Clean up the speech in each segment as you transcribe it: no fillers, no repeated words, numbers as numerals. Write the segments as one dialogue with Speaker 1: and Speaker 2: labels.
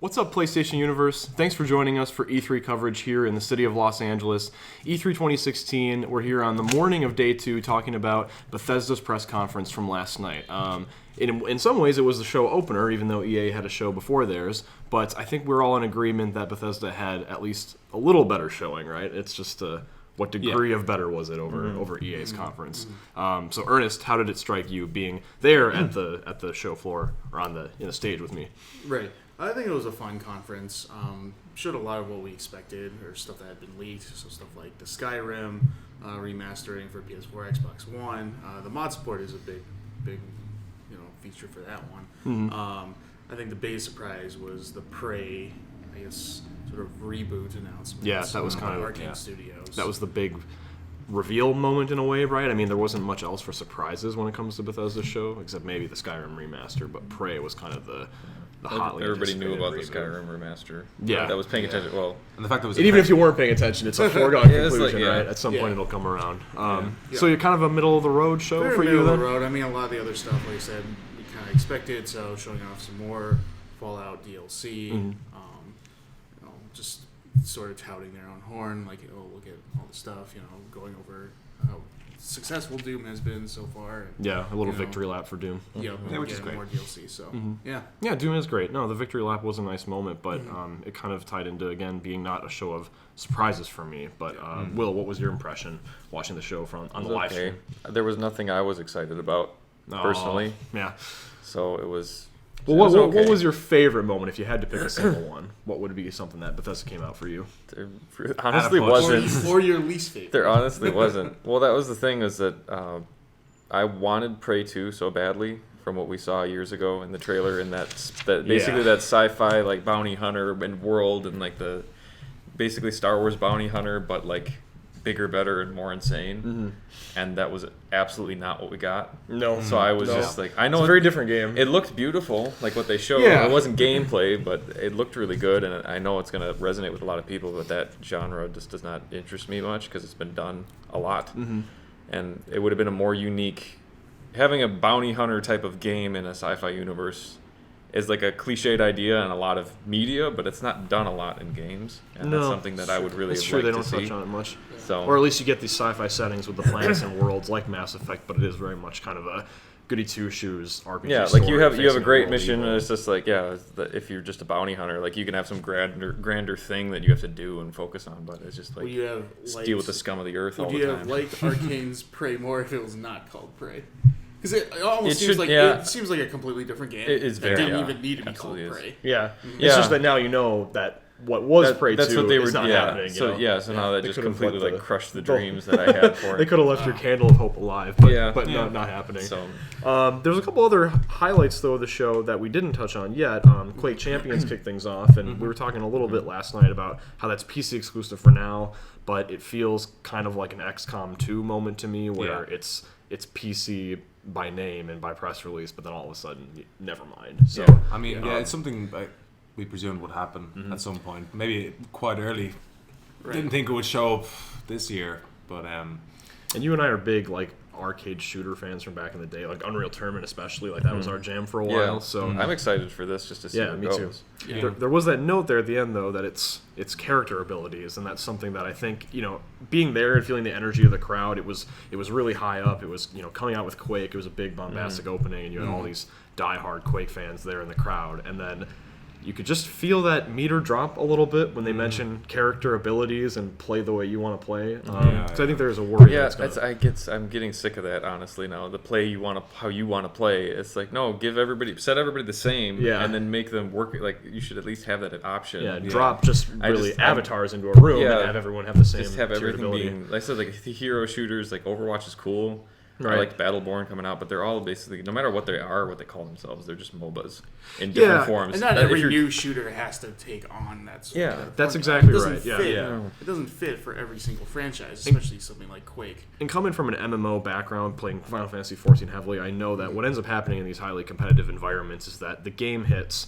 Speaker 1: What's up, PlayStation Universe? Thanks for joining us for E3 coverage here in the city of Los Angeles. E3 2016, we're here on the morning of day 2 talking about Bethesda's press conference from last night. In some ways, it was the show opener, even though EA had a show before theirs. But I think we're all in agreement that Bethesda had at least a little better showing, right? It's just what degree of better was it over EA's conference? So Ernest, how did it strike you being there at the show floor or on the stage with me?
Speaker 2: Right. I think it was a fun conference. Showed a lot of what we expected, or stuff that had been leaked. So stuff like the Skyrim remastering for PS4, Xbox One. The mod support is a big, feature for that one. I think the biggest surprise was the Prey, sort of reboot announcement.
Speaker 1: Yeah, that was kind of
Speaker 2: Arcane Studios.
Speaker 1: That was the big reveal moment in a way, right? I mean, there wasn't much else for surprises when it comes to Bethesda's show, except maybe the Skyrim remaster. But Prey was kind of the hotly
Speaker 3: everybody knew about
Speaker 1: reboot.
Speaker 3: the Skyrim remaster.
Speaker 1: Yeah,
Speaker 3: that was paying attention. Well,
Speaker 4: and the fact that it was
Speaker 1: even if you weren't paying attention, it's a foregone conclusion,
Speaker 3: like,
Speaker 1: right? At some point, it'll come around. So you're kind of a middle of the road show
Speaker 2: Very
Speaker 1: for you,
Speaker 2: middle
Speaker 1: then?
Speaker 2: of the road. I mean, a lot of the other stuff, like I said, we kind of expected. So showing off some more Fallout DLC, just sort of touting their own horn, like, oh, look at all the stuff, going over how successful Doom has been so far. And,
Speaker 1: Yeah, a little victory lap for Doom.
Speaker 2: Which is great. More DLC, so
Speaker 1: Yeah, Doom is great. No, the victory lap was a nice moment, but it kind of tied into, again, being not a show of surprises for me. But Will, what was your impression watching the show on the live stream?
Speaker 3: There was nothing I was excited about personally.
Speaker 1: Yeah.
Speaker 3: So it was.
Speaker 1: Well, what was your favorite moment if you had to pick a single one? What would be something that Bethesda came out for you?
Speaker 3: There honestly wasn't.
Speaker 2: Or your least favorite.
Speaker 3: There honestly wasn't. Well, that was the thing, is that I wanted Prey 2 so badly from what we saw years ago in the trailer, and that basically that sci-fi like bounty hunter and world, and like the basically Star Wars bounty hunter, but like bigger, better, and more insane. And that was absolutely not what we got.
Speaker 1: No.
Speaker 3: So I was just like, I know
Speaker 1: it's a very different game.
Speaker 3: It looked beautiful, like what they showed.
Speaker 1: Yeah.
Speaker 3: It wasn't gameplay, but it looked really good, and I know it's going to resonate with a lot of people, but that genre just does not interest me much because it's been done a lot. And it would have been a more unique, having a bounty hunter type of game in a sci-fi universe is like a cliched idea in a lot of media, but it's not done a lot in games, and that's something that I would really
Speaker 1: It's
Speaker 3: have
Speaker 1: true,
Speaker 3: liked
Speaker 1: they
Speaker 3: to
Speaker 1: don't
Speaker 3: see.
Speaker 1: touch on it much.
Speaker 3: So,
Speaker 1: or at least you get these sci-fi settings with the planets and worlds like Mass Effect, but it is very much kind of a goody two-shoes RPG
Speaker 3: yeah,
Speaker 1: story
Speaker 3: like you have a
Speaker 1: facing
Speaker 3: great
Speaker 1: world
Speaker 3: mission,
Speaker 1: evil.
Speaker 3: and it's just like, if you're just a bounty hunter, like you can have some grander thing that you have to do and focus on, but it's just like
Speaker 2: you have
Speaker 3: deal with the scum of the earth all
Speaker 2: would
Speaker 3: the
Speaker 2: you
Speaker 3: time.
Speaker 2: have liked Arcane's Prey more if it was not called Prey? Because it almost
Speaker 3: It
Speaker 2: seems
Speaker 3: should-
Speaker 2: like
Speaker 3: yeah.
Speaker 2: it seems like a completely different game.
Speaker 3: It is
Speaker 2: that
Speaker 3: very-
Speaker 2: didn't
Speaker 3: yeah,
Speaker 2: even need to be called
Speaker 3: absolutely is.
Speaker 2: Prey.
Speaker 1: Yeah. It's
Speaker 3: Yeah.
Speaker 1: just that now you know that what was Prey 2
Speaker 3: that's what they were
Speaker 1: is not happening.
Speaker 3: So so now that
Speaker 1: They
Speaker 3: just
Speaker 1: could've
Speaker 3: completely
Speaker 1: let
Speaker 3: like
Speaker 1: the-
Speaker 3: crushed the dreams that I had for
Speaker 1: They
Speaker 3: it.
Speaker 1: could have left your candle of hope alive, but,
Speaker 3: Yeah.
Speaker 1: not happening.
Speaker 3: So
Speaker 1: There's a couple other highlights, though, of the show that we didn't touch on yet. Quake Champions kicked things off, and we were talking a little bit last night about how that's PC exclusive for now, but it feels kind of like an XCOM 2 moment to me, where it's PC by name and by press release, but then all of a sudden, never mind. So,
Speaker 4: I mean, it's something we presumed would happen at some point. Maybe quite early. Didn't think it would show up this year, but
Speaker 1: and you and I are big arcade shooter fans from back in the day, like Unreal Tournament especially. Like that was our jam for a while. So
Speaker 3: I'm excited for this just to see where it
Speaker 1: me
Speaker 3: goes.
Speaker 1: too. Yeah. There was that note there at the end, though, that it's character abilities, and that's something that I think, being there and feeling the energy of the crowd, it was really high up. It was, coming out with Quake, it was a big bombastic opening, and you had all these diehard Quake fans there in the crowd, and then you could just feel that meter drop a little bit when they mention character abilities and play the way you want to play. So I think there's a worry.
Speaker 3: Yeah,
Speaker 1: that's
Speaker 3: I'm getting sick of that, honestly. Now the play how you want to play. It's like, no, set everybody the same, and then make them work. Like you should at least have that option.
Speaker 1: Yeah, drop avatars into a room and have everyone have the same.
Speaker 3: Just have everything
Speaker 1: ability.
Speaker 3: being. Like I said, like the hero shooters, like Overwatch is cool. Right. I like Battleborn coming out, but they're all basically, no matter what they are, what they call themselves, they're just MOBAs in different forms.
Speaker 2: And not every new shooter has to take on that sort of
Speaker 1: that's
Speaker 2: format.
Speaker 1: exactly
Speaker 2: It doesn't
Speaker 1: right.
Speaker 2: fit.
Speaker 1: Yeah.
Speaker 2: It doesn't fit for every single franchise, especially something like Quake.
Speaker 1: And coming from an MMO background, playing Final Fantasy XIV heavily, I know that what ends up happening in these highly competitive environments is that the game hits,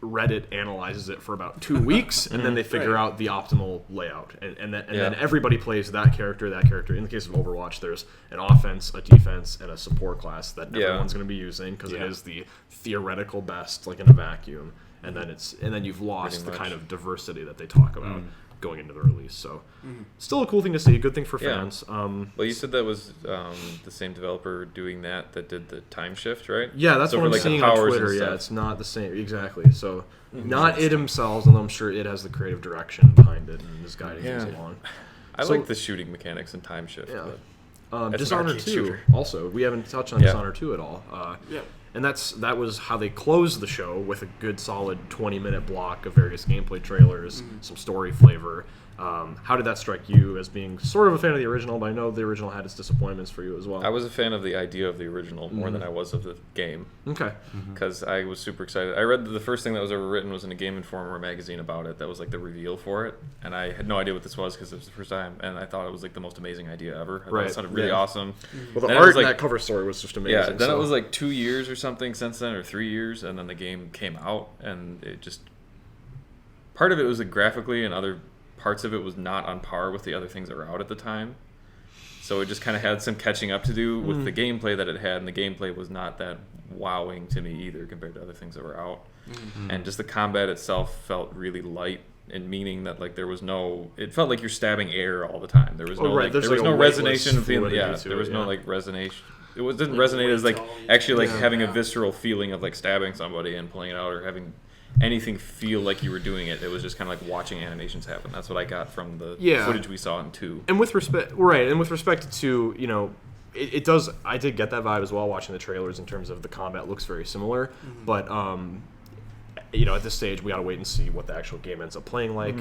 Speaker 1: Reddit analyzes it for about 2 weeks, and then they figure out the optimal layout, and then everybody plays that character. In the case of Overwatch, there's an offense, a defense, and a support class that everyone's going to be using because it is the theoretical best, like in a vacuum. and then you've lost the
Speaker 3: Pretty
Speaker 1: kind
Speaker 3: much.
Speaker 1: of diversity that they talk about going into the release. So, still a cool thing to see. Good thing for
Speaker 3: Yeah.
Speaker 1: fans.
Speaker 3: Well, you said that was the same developer doing that did the time shift, right?
Speaker 1: Yeah, that's
Speaker 3: So
Speaker 1: what
Speaker 3: for,
Speaker 1: I'm
Speaker 3: like, the
Speaker 1: seeing on
Speaker 3: powers and
Speaker 1: Twitter. Yeah,
Speaker 3: stuff.
Speaker 1: it's not the same exactly. So, not it themselves, although I'm sure it has the creative direction behind it and is guiding things
Speaker 3: Yeah.
Speaker 1: along.
Speaker 3: I
Speaker 1: So-
Speaker 3: like the shooting mechanics and time shift.
Speaker 1: Yeah.
Speaker 3: But That's an
Speaker 1: Dishonored
Speaker 3: arcade
Speaker 1: 2
Speaker 3: shooter.
Speaker 1: also. We haven't touched on
Speaker 3: Yeah.
Speaker 1: Dishonored 2 at all.
Speaker 2: Yeah.
Speaker 1: And that was how they closed the show, with a good solid 20-minute block of various gameplay trailers, some story flavor. How did that strike you as being sort of a fan of the original? But I know the original had its disappointments for you as well.
Speaker 3: I was a fan of the idea of the original more than I was of the game,
Speaker 1: Okay.
Speaker 3: because I was super excited. I read the first thing that was ever written was in a Game Informer magazine about it. That was like the reveal for it, and I had no idea what this was because it was the first time, and I thought it was like the most amazing idea ever. I thought
Speaker 1: Right,
Speaker 3: it sounded really
Speaker 1: yeah.
Speaker 3: awesome.
Speaker 1: Well, the
Speaker 3: Then it
Speaker 1: art
Speaker 3: was
Speaker 1: in
Speaker 3: like-
Speaker 1: that cover story was just amazing.
Speaker 3: Yeah, then
Speaker 1: so-
Speaker 3: it was like 2 years or something since then, or 3 years, and then the game came out, and it just part of it was like graphically, and other parts of it was not on par with the other things that were out at the time. So it just kind of had some catching up to do with the gameplay that it had, and the gameplay was not that wowing to me either compared to other things that were out. And just the combat itself felt really light, in meaning that like there was no, it felt like you're stabbing air all the time. There was no
Speaker 1: right,
Speaker 3: like,
Speaker 1: there's
Speaker 3: there was
Speaker 1: like a
Speaker 3: no
Speaker 1: weightless
Speaker 3: resonation of feeling.
Speaker 1: fluidity
Speaker 3: Yeah,
Speaker 1: to
Speaker 3: there was
Speaker 1: it,
Speaker 3: no
Speaker 1: yeah.
Speaker 3: like resonation. It didn't resonate as like actually like
Speaker 1: Yeah.
Speaker 3: having a visceral feeling of like stabbing somebody and pulling it out, or having anything feel like you were doing it. It was just kind of like watching animations happen. That's what I got from the
Speaker 1: Yeah.
Speaker 3: footage we saw in 2.
Speaker 1: And with respect to, you know, it does, I did get that vibe as well watching the trailers, in terms of the combat looks very similar, but you know, at this stage we gotta wait and see what the actual game ends up playing like.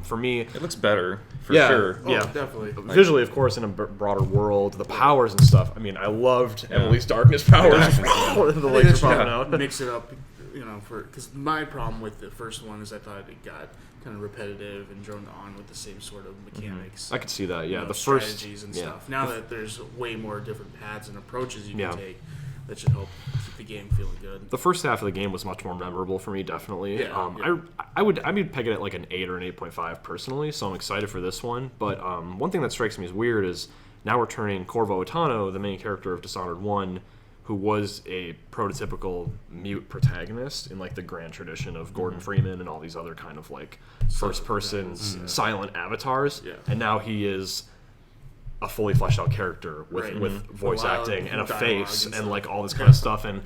Speaker 1: For me,
Speaker 3: It looks better for
Speaker 1: Yeah.
Speaker 3: sure.
Speaker 2: Oh,
Speaker 1: Yeah.
Speaker 2: definitely.
Speaker 1: visually, of course, in a broader world, the powers and stuff. I mean, I loved Emily's darkness powers. the
Speaker 2: I
Speaker 1: lights
Speaker 2: think
Speaker 1: are
Speaker 2: they should
Speaker 1: popping out.
Speaker 2: mix it up, you know, because my problem with the first one is I thought it got kind of repetitive and droned on with the same sort of mechanics.
Speaker 1: I could see that. Yeah,
Speaker 2: you know,
Speaker 1: the first
Speaker 2: strategies and
Speaker 1: yeah.
Speaker 2: stuff. Now that there's way more different paths and approaches you can
Speaker 1: Yeah.
Speaker 2: take, that should help keep the game feeling good.
Speaker 1: The first half of the game was much more memorable for me, definitely.
Speaker 2: Yeah, yeah.
Speaker 1: I would peg it at like an 8 or an 8.5 personally, so I'm excited for this one. But one thing that strikes me as weird is now we're turning Corvo Otano, the main character of Dishonored 1, who was a prototypical mute protagonist in like the grand tradition of Gordon Freeman and all these other kind of like first-person silent avatars,
Speaker 2: Yeah.
Speaker 1: and now he is a fully fleshed out character with
Speaker 2: Right.
Speaker 1: with voice
Speaker 2: Loud
Speaker 1: acting and a
Speaker 2: dialogue
Speaker 1: face
Speaker 2: and
Speaker 1: and
Speaker 2: stuff.
Speaker 1: like all this kind of stuff. And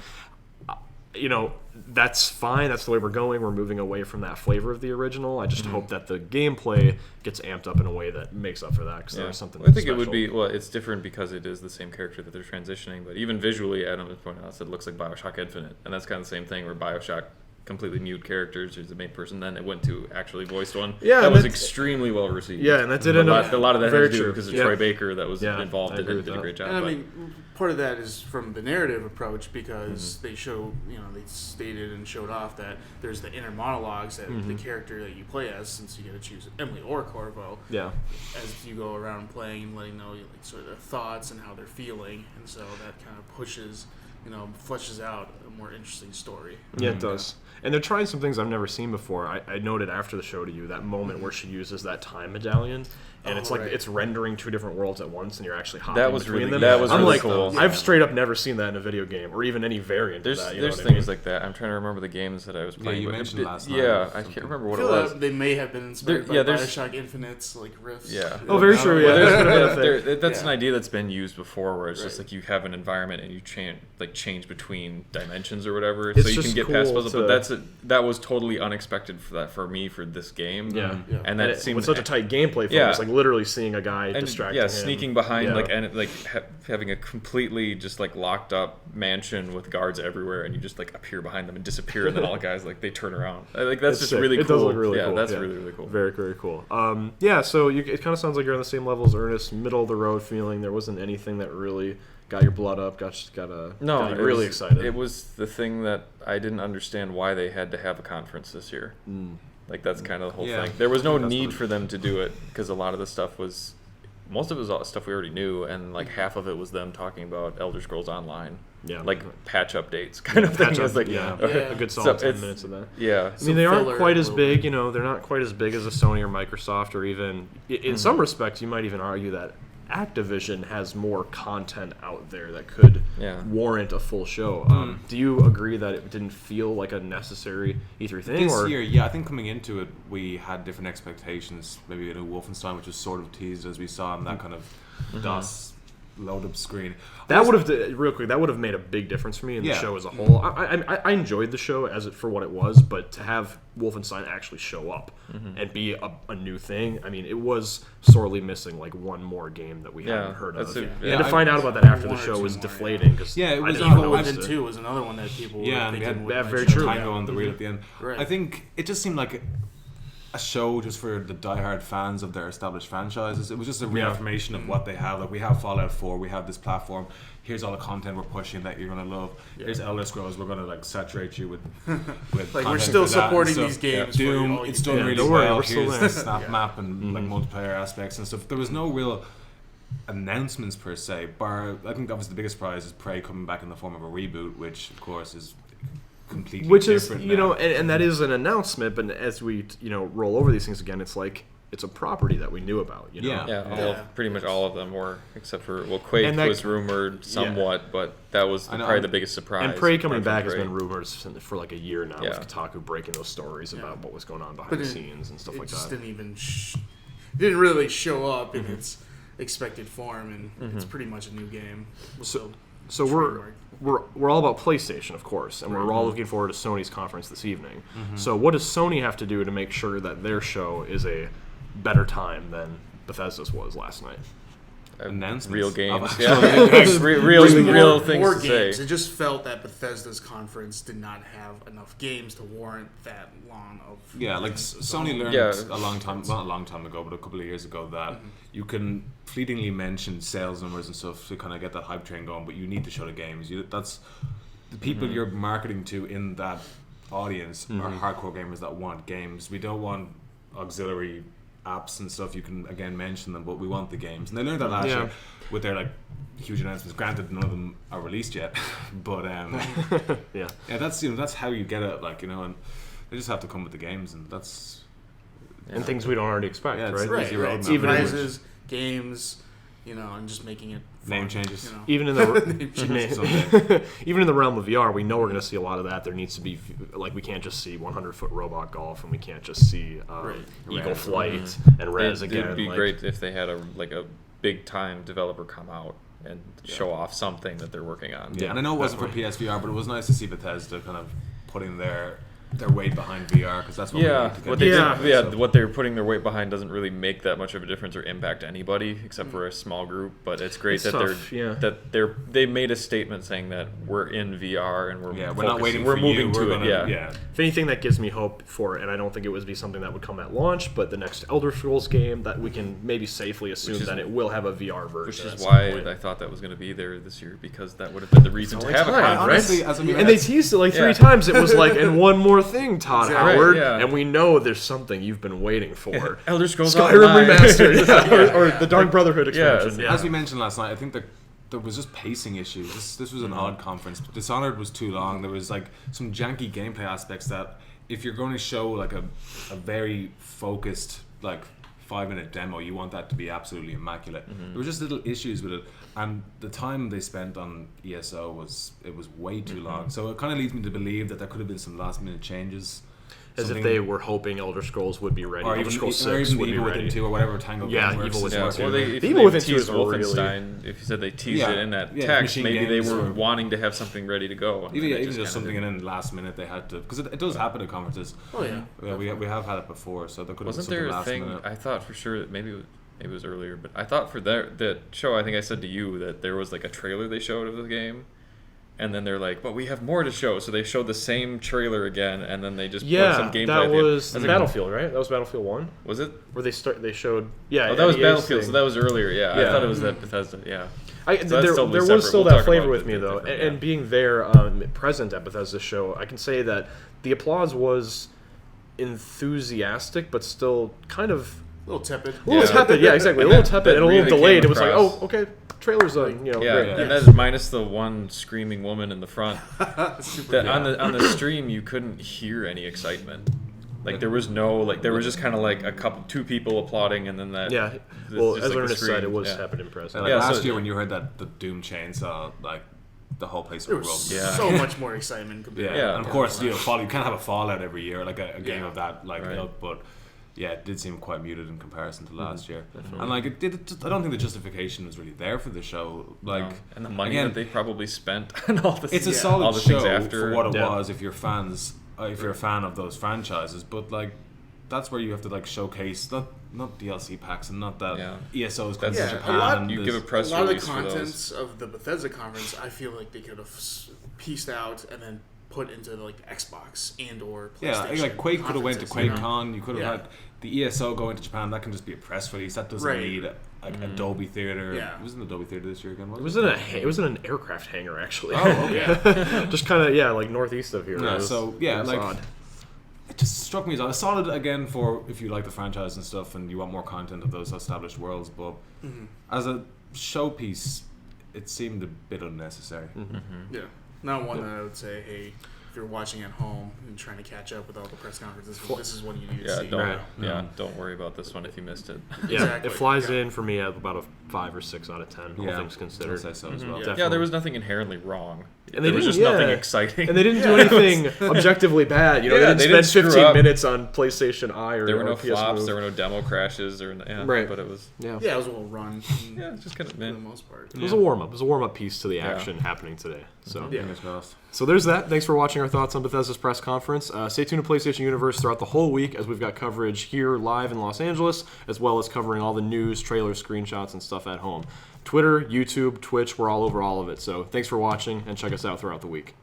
Speaker 1: you know, that's fine. That's the way we're going. We're moving away from that flavor of the original. I just hope that the gameplay gets amped up in a way that makes up for that, because there was something
Speaker 3: Well, I think it
Speaker 1: special.
Speaker 3: would be, well, it's different because it is the same character that they're transitioning, but even visually, Adam has pointed out, it looks like Bioshock Infinite, and that's kind of the same thing, where Bioshock completely mute characters, who's the main person, then it went to actually voiced one.
Speaker 1: Yeah,
Speaker 3: that
Speaker 1: and
Speaker 3: was
Speaker 1: that's-
Speaker 3: extremely well received.
Speaker 1: Yeah, and that did
Speaker 3: a
Speaker 1: end
Speaker 3: lot,
Speaker 1: up
Speaker 3: a lot of that
Speaker 1: very
Speaker 3: had to do
Speaker 1: true.
Speaker 3: because of
Speaker 1: Yeah.
Speaker 3: Troy Baker that was
Speaker 1: Yeah,
Speaker 3: involved
Speaker 1: I
Speaker 3: and
Speaker 1: agree with
Speaker 3: did a
Speaker 1: that.
Speaker 3: great job.
Speaker 2: And I
Speaker 3: but-
Speaker 2: mean, part of that is from the narrative approach, because they show, you know, they stated and showed off that there's the inner monologues that the character that you play as, since you get to choose Emily or Corvo,
Speaker 1: Yeah.
Speaker 2: as you go around playing and letting know like sort of their thoughts and how they're feeling, and so that kind of pushes, you know, fleshes out a more interesting story.
Speaker 1: Yeah, it does. And they're trying some things I've never seen before. I noted after the show to you that moment where she uses that time medallion, and it's like
Speaker 2: right.
Speaker 1: it's rendering two different worlds at once, and you're actually hopping
Speaker 3: That was
Speaker 1: between
Speaker 3: really-
Speaker 1: them.
Speaker 3: that was
Speaker 1: I'm
Speaker 3: really
Speaker 1: like,
Speaker 3: cool.
Speaker 1: I've straight up never seen that in a video game, or even any variant
Speaker 3: There's
Speaker 1: of that. You
Speaker 3: there's
Speaker 1: know
Speaker 3: things
Speaker 1: what I mean?
Speaker 3: like that. I'm trying to remember the games that I was playing.
Speaker 4: you
Speaker 3: but
Speaker 4: mentioned last night
Speaker 3: Yeah,
Speaker 4: or
Speaker 3: I
Speaker 4: something.
Speaker 3: can't remember
Speaker 2: I
Speaker 3: what it
Speaker 2: feel
Speaker 3: was.
Speaker 2: that they may have been inspired
Speaker 3: There- yeah,
Speaker 2: by
Speaker 3: there's-
Speaker 2: Bioshock Infinite's like riffs.
Speaker 3: Yeah.
Speaker 1: Oh, very true. Yeah, that's been a
Speaker 3: Yeah,
Speaker 1: thing.
Speaker 3: that's
Speaker 2: Yeah.
Speaker 3: an idea that's been used before, where it's just
Speaker 2: Right.
Speaker 3: like you have an environment and you change between dimensions or whatever,
Speaker 1: It's
Speaker 3: so you
Speaker 1: just
Speaker 3: can get past
Speaker 1: cool
Speaker 3: puzzles.
Speaker 1: to-
Speaker 3: But that was totally unexpected for me for this game.
Speaker 1: Yeah.
Speaker 2: Yeah.
Speaker 3: and
Speaker 1: And
Speaker 3: that
Speaker 1: it,
Speaker 3: seemed
Speaker 1: with such a tight gameplay focus,
Speaker 3: Yeah.
Speaker 1: like literally seeing a guy
Speaker 3: and
Speaker 1: distracting
Speaker 3: yeah,
Speaker 1: him.
Speaker 3: sneaking behind
Speaker 1: Yeah.
Speaker 3: having a completely just like locked up mansion with guards everywhere, and you just like appear behind them and disappear, and then all the guys like they turn around. Like that's
Speaker 1: It's
Speaker 3: just
Speaker 1: sick.
Speaker 3: really
Speaker 1: It
Speaker 3: cool.
Speaker 1: does look really
Speaker 3: yeah,
Speaker 1: cool.
Speaker 3: that's
Speaker 1: Yeah.
Speaker 3: really really cool.
Speaker 1: Very, very cool. Yeah, so it kind of sounds like you're on the same level as Ernest, middle of the road feeling. There wasn't anything that really got your blood up, got
Speaker 3: No,
Speaker 1: you really excited.
Speaker 3: It was the thing that I didn't understand why they had to have a conference this year. Like that's kind of the whole
Speaker 4: Yeah.
Speaker 3: thing. There was no
Speaker 4: That's
Speaker 3: need
Speaker 4: what-
Speaker 3: for them to do it because a lot of the stuff was, most of it was all stuff we already knew, and like half of it was them talking about Elder Scrolls Online.
Speaker 1: Yeah.
Speaker 3: Like patch updates kind of thing.
Speaker 1: Patch
Speaker 3: It's
Speaker 1: up,
Speaker 3: like
Speaker 1: yeah.
Speaker 2: Yeah.
Speaker 1: A good
Speaker 3: So
Speaker 1: solid 10
Speaker 3: it's-
Speaker 1: minutes of that.
Speaker 3: yeah.
Speaker 1: I mean, they aren't
Speaker 2: filler
Speaker 1: quite
Speaker 2: a
Speaker 1: as
Speaker 2: little
Speaker 1: big,
Speaker 2: bit.
Speaker 1: you know, they're not quite as big as a Sony or Microsoft, or even, in some respects, you might even argue that Activision has more content out there that could warrant a full show. Do you agree that it didn't feel like a necessary E3 thing?
Speaker 4: This year, yeah, I think coming into it, we had different expectations. Maybe a Wolfenstein, which was sort of teased as we saw on that kind of DOS load-up screen.
Speaker 1: That would have, real quick, that would have made a big difference for me in the show as a whole. I enjoyed the show for what it was, but to have Wolfenstein actually show up and be a new thing, I mean, it was sorely missing like one more game that we hadn't heard of. And to find out about that after the show was deflating. Cause
Speaker 2: it was Evil Within 2 was another one that people were thinking would
Speaker 1: very true.
Speaker 4: Tango on the reel at the end. Right. I think it just seemed like a show just for the diehard fans of their established franchises. It was just a reaffirmation of what they have. Like, we have Fallout 4, we have this platform. Here's all the content we're pushing that you're gonna love. Here's Elder Scrolls. We're gonna like saturate you with
Speaker 2: like we're still supporting these games.
Speaker 4: Doom, it's done really well. Here's the snap map and like multiplayer aspects and stuff. There was no real announcements per se. Bar, I think obviously the biggest surprise is Prey coming back in the form of a reboot, which of course is completely different.
Speaker 1: You know, and that is an announcement, but as we roll over these things again, it's like it's a property that we knew about. You know?
Speaker 3: Pretty much all of them were, except for Quake was rumored somewhat, but that was probably the biggest surprise.
Speaker 1: And Prey coming back has been rumors for like a year now, with Kotaku breaking those stories about what was going on behind the scenes and stuff like that.
Speaker 2: It just didn't really show up in its expected form, and it's pretty much a new game.
Speaker 1: So we're all about PlayStation, of course, and we're all looking forward to Sony's conference this evening. So what does Sony have to do to make sure that their show is a better time than Bethesda's was last night?
Speaker 3: Announcements. Real games. real things to
Speaker 2: games.
Speaker 3: say.
Speaker 2: It just felt that Bethesda's conference did not have enough games to warrant that long of...
Speaker 4: Yeah, like Sony learned a long time, not a long time ago, but a couple of years ago that you can fleetingly mention sales numbers and stuff to kind of get that hype train going, but you need to show the games. That's the people you're marketing to in that audience are hardcore gamers that want games. We don't want auxiliary apps and stuff. You can again mention them, but we want the games. And they learned that last year with their like huge announcements. Granted, none of them are released yet, but that's how you get it. Like, and they just have to come with the games, and that's
Speaker 1: and things we don't already expect. Right.
Speaker 2: It's even prizes, games, and just making it fun,
Speaker 4: name changes.
Speaker 1: Even in the even in the realm of VR, we know we're going to see a lot of that. There needs to be like we can't just see 100-foot robot golf, and we can't just see Eagle Flight and Rez again.
Speaker 3: It'd be great if they had a big time developer come out and show off something that they're working on.
Speaker 4: Yeah, and I know it wasn't for PSVR, but it was nice to see Bethesda kind of putting their weight behind VR, because that's what we need to get.
Speaker 3: What they're putting their weight behind doesn't really make that much of a difference or impact anybody except for a small group. But it's great they made a statement saying that we're in VR and we're
Speaker 4: not waiting.
Speaker 3: We're
Speaker 4: for
Speaker 3: moving
Speaker 4: you.
Speaker 3: to it.
Speaker 1: If anything, that gives me hope for it, and I don't think it would be something that would come at launch, but the next Elder Scrolls game that we can maybe safely assume that it will have a VR version.
Speaker 3: Which is why I thought that was going to be there this year, because that would have been the reason to have a conference.
Speaker 1: Honestly, and they teased it like 3 times. It was like, and one more thing, Todd Howard, and we know there's something you've been waiting for.
Speaker 3: Elder Scrolls
Speaker 1: Skyrim Remastered, or the Dark Brotherhood expansion.
Speaker 4: As we mentioned last night, I think there was just pacing issues. This was an odd conference. Dishonored was too long. There was like some janky gameplay aspects that if you're going to show like a very focused like 5-minute demo, you want that to be absolutely immaculate. There were just little issues with it, and the time they spent on ESO was way too long. So it kind of leads me to believe that there could have been some last minute changes.
Speaker 1: As if they were hoping Elder Scrolls would be ready, or
Speaker 4: Elder
Speaker 1: Scrolls
Speaker 4: 6 would be
Speaker 1: Evil
Speaker 4: ready.
Speaker 1: Within
Speaker 4: 2 or whatever Tango
Speaker 1: game
Speaker 4: works.
Speaker 1: Evil Within 2.
Speaker 3: Well, if
Speaker 1: Evil Within 2
Speaker 3: teased
Speaker 1: is
Speaker 3: Wolfenstein, if you said they teased it in that text, maybe they were wanting to have something ready to go.
Speaker 4: Even just something and then last minute they had to, because it does happen at conferences.
Speaker 2: Oh yeah.
Speaker 4: We have had it before, so there could have been
Speaker 3: something last minute. Wasn't there a thing? I thought for sure that maybe it was earlier, but I thought for that show, I think I said to you that there was like a trailer they showed of the game. And then they're like, but we have more to show. So they showed the same trailer again, and then they just put some gameplay.
Speaker 1: That was Battlefield, right? That was Battlefield 1.
Speaker 3: Was it?
Speaker 1: Where they showed... Yeah,
Speaker 3: that was Battlefield, so that was earlier, I thought it was that Bethesda,
Speaker 1: There was still that flavor with me, though. And being there, present at Bethesda's show, I can say that the applause was enthusiastic, but still kind of...
Speaker 2: A little tepid.
Speaker 1: A little tepid, exactly. A little tepid and a little delayed. It was like, oh, okay. Trailer's great.
Speaker 3: And that's minus the one screaming woman in the front. On the stream, you couldn't hear any excitement. Like there was no like there was just kind of two people applauding, and then that
Speaker 1: Well,
Speaker 3: just
Speaker 1: as
Speaker 3: like the
Speaker 1: Ernest said,
Speaker 3: screen.
Speaker 1: it was happened in press.
Speaker 4: Like last year when you heard that the Doom chainsaw, like the whole place
Speaker 2: There
Speaker 4: would roll.
Speaker 2: was so much more excitement compared.
Speaker 4: Yeah,
Speaker 2: to
Speaker 4: and of course you can't have a Fallout every year, like a game of that ilk, but yeah, it did seem quite muted in comparison to last year.
Speaker 3: Definitely.
Speaker 4: And like it did, I don't think the justification was really there for the show. Like
Speaker 3: and the money that they probably spent and all this.
Speaker 4: It's a
Speaker 3: all
Speaker 4: solid
Speaker 3: the
Speaker 4: show
Speaker 3: things after
Speaker 4: for what it was if you're fans, if you're a fan of those franchises. But like that's where you have to like showcase not DLC packs and not that ESO's coming to Japan.
Speaker 3: You give a press
Speaker 2: a lot of the
Speaker 3: release for
Speaker 2: contents
Speaker 3: those.
Speaker 2: of the Bethesda conference, I feel like they could have pieced out and then put into like Xbox and or PlayStation.
Speaker 4: Yeah, like Quake could have went to
Speaker 2: conferences,
Speaker 4: QuakeCon. You could have had the ESO go into Japan. That can just be a press release. That doesn't need Adobe Theater.
Speaker 2: Yeah.
Speaker 4: It was in Adobe Theater this year again.
Speaker 1: It was in an aircraft hangar actually.
Speaker 4: Oh, okay.
Speaker 1: Just kind of like northeast of here.
Speaker 4: Yeah, like
Speaker 1: odd.
Speaker 4: it just struck me as odd. Solid again for if you like the franchise and stuff and you want more content of those established worlds. But as a showpiece, it seemed a bit unnecessary.
Speaker 2: Yeah, not one that I would say, hey, if you're watching at home and trying to catch up with all the press conferences, this is what you need to see.
Speaker 3: Don't worry about this one if you missed it.
Speaker 1: Yeah,
Speaker 2: Exactly.
Speaker 1: it flies in for me at about a 5 or 6 out of 10, all things considered.
Speaker 4: I'd say so as well.
Speaker 3: Yeah, there was nothing inherently wrong.
Speaker 1: And
Speaker 3: there was just nothing exciting.
Speaker 1: And they didn't do anything objectively bad. You know,
Speaker 3: Yeah,
Speaker 1: they didn't spend 15
Speaker 3: up.
Speaker 1: minutes on PlayStation Eye or
Speaker 3: There were no
Speaker 1: PS
Speaker 3: flops.
Speaker 1: Move.
Speaker 3: There were no demo crashes.
Speaker 1: Right.
Speaker 3: But it was
Speaker 2: Yeah, it was well run.
Speaker 3: it's just kind of
Speaker 2: for the most part.
Speaker 1: It was a warm up. It was a warm up piece to the action happening today. So
Speaker 4: Fingers crossed.
Speaker 1: So there's that. Thanks for watching our thoughts on Bethesda's press conference. Stay tuned to PlayStation Universe throughout the whole week as we've got coverage here live in Los Angeles, as well as covering all the news, trailers, screenshots, and stuff at home. Twitter, YouTube, Twitch, we're all over all of it. So thanks for watching, and check us out throughout the week.